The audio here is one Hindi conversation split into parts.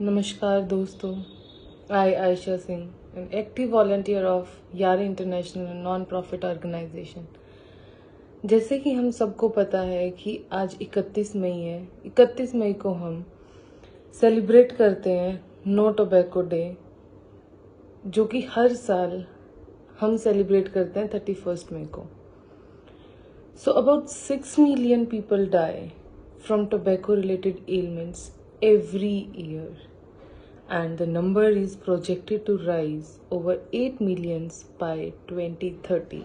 नमस्कार दोस्तों, I Ayesha Singh, an active volunteer of यार इंटरनेशनल नॉन प्रॉफिट ऑर्गेनाइजेशन। जैसे कि हम सबको पता है कि आज 31 मई है। 31 मई को हम सेलिब्रेट करते हैं नो टोबैको डे, जो कि हर साल हम सेलिब्रेट करते हैं 31 मई को। So about 6 million people die from tobacco related ailments every year, and the number is projected to rise over 8 millions by 2030.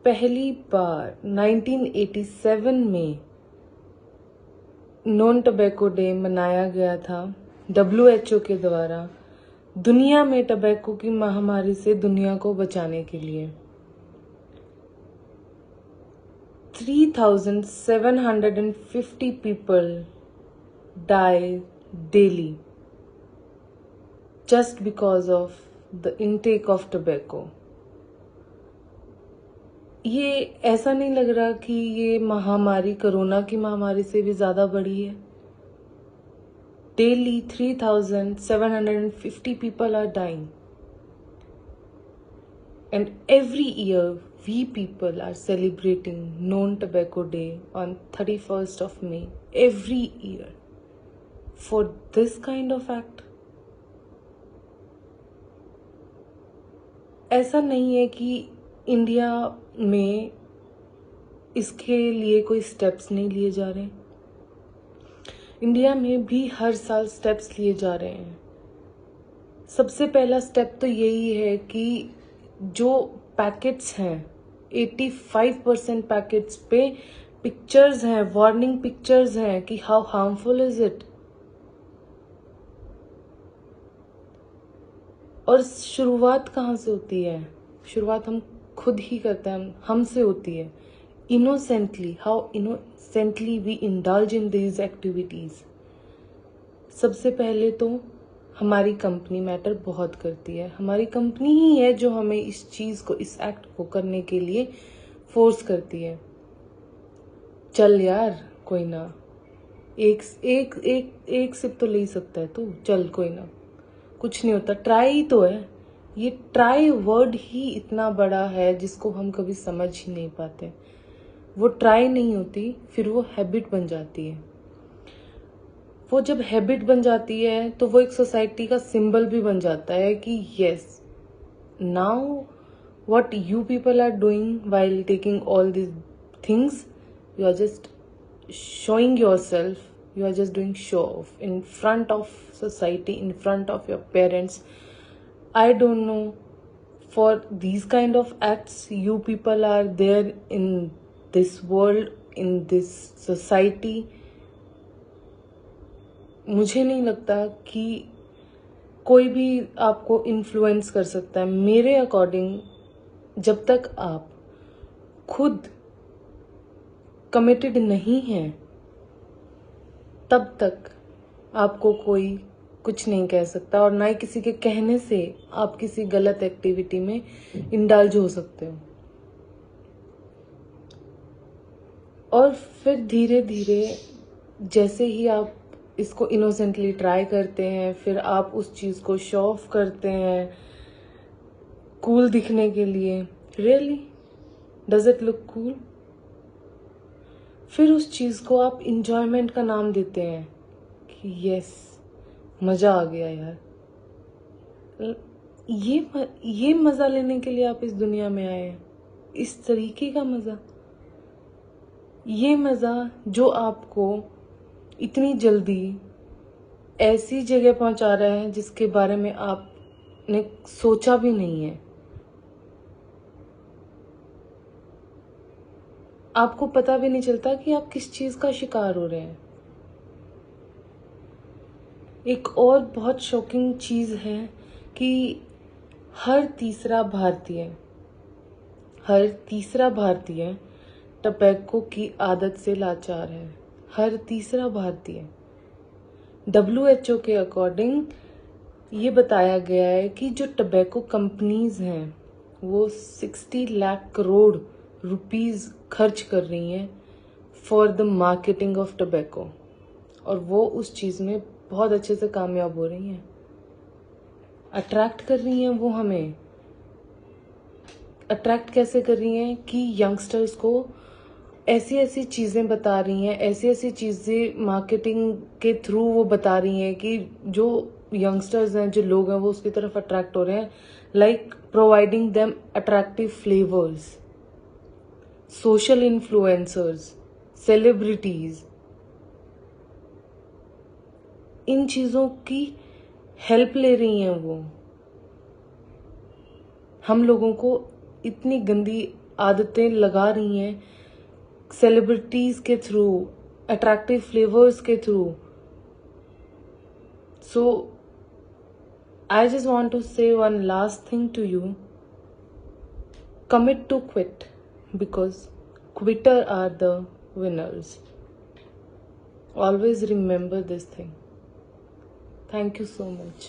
पहली बार 1987 में नॉन टबैको डे मनाया गया था WHO के द्वारा, दुनिया में टबैको की महामारी से दुनिया को बचाने के लिए। 3,750 people die daily just because of the intake of tobacco. ये ऐसा नहीं लग रहा कि ये महामारी कोरोना की महामारी से भी ज़्यादा बढ़ी है। Daily 3,750 people are dying. And every year we people are celebrating non-tobacco day on 31st of May every year for this kind of act. ऐसा नहीं है कि इंडिया में इसके लिए कोई स्टेप्स नहीं लिए जा रहे। इंडिया में भी हर साल स्टेप्स लिए जा रहे हैं। सबसे पहला स्टेप तो यही है कि जो पैकेट्स हैं 85% पैकेट्स पे पिक्चर्स हैं, वार्निंग पिक्चर्स हैं कि हाउ हार्मफुल इज इट। और शुरुआत कहाँ से होती है? शुरुआत हम खुद ही करते हैं, हमसे होती है। Innocently, how innocently we indulge in these activities. सबसे पहले तो हमारी कंपनी मैटर बहुत करती है। हमारी कंपनी ही है जो हमें इस चीज को, इस एक्ट को करने के लिए फोर्स करती है। चल यार, कोई ना, एक सिप तो ले ही सकता है तू, चल कोई ना, कुछ नहीं होता, ट्राई ही तो है। ये ट्राई वर्ड ही इतना बड़ा है जिसको हम कभी समझ ही नहीं पाते। वो ट्राई नहीं होती, फिर वो हैबिट बन जाती है। वो जब हैबिट बन जाती है तो वो एक सोसाइटी का सिंबल भी बन जाता है कि yes, now what you people are doing while taking all this things, you are just showing yourself, you are just doing show off in front of society, in front of your parents. I don't know, for these kind of acts you people are there in this world, in this society. मुझे नहीं लगता कि कोई भी आपको इन्फ्लुएंस कर सकता है। मेरे अकॉर्डिंग जब तक आप खुद कमिटेड नहीं है तब तक आपको कोई कुछ नहीं कह सकता, और ना ही किसी के कहने से आप किसी गलत एक्टिविटी में इंडल्ज हो सकते हो। और फिर धीरे धीरे जैसे ही आप इसको इनोसेंटली ट्राई करते हैं, फिर आप उस चीज को शो ऑफ करते हैं कूल दिखने के लिए। Really does it look cool? फिर उस चीज को आप इंजॉयमेंट का नाम देते हैं कि यस, मजा आ गया यार। ये मजा लेने के लिए आप इस दुनिया में आए हैं, इस तरीके का मजा। ये मजा जो आपको इतनी जल्दी ऐसी जगह पहुंचा रहा है जिसके बारे में आपने सोचा भी नहीं है। आपको पता भी नहीं चलता कि आप किस चीज का शिकार हो रहे हैं। एक और बहुत शॉकिंग चीज है कि हर तीसरा भारतीय टबैको की आदत से लाचार है। हर तीसरा भारतीय। WHO के अकॉर्डिंग ये बताया गया है कि जो टबैको कंपनीज हैं वो 60 लाख करोड़ रुपीस खर्च कर रही हैं for the marketing of tobacco. और वो उस चीज़ में बहुत अच्छे से कामयाब हो रही हैं, अट्रैक्ट कर रही हैं। वो हमें अट्रैक्ट कैसे कर रही हैं कि यंगस्टर्स को ऐसी ऐसी चीज़ें बता रही हैं, ऐसी ऐसी चीज़ें मार्केटिंग के थ्रू वो बता रही हैं कि जो यंगस्टर्स हैं, जो लोग हैं, वो उसकी तरफ अट्रैक्ट हो रहे हैं, like providing them attractive flavours, social influencers, celebrities, इन चीज़ों की हेल्प ले रही हैं वो। हम लोगों को इतनी गंदी आदतें लगा रही हैं सेलिब्रिटीज के थ्रू, अट्रैक्टिव फ्लेवर्स के through. So I just want to say one last thing to you, commit to quit, because quitter are the winners. Always remember this thing. Thank you so much.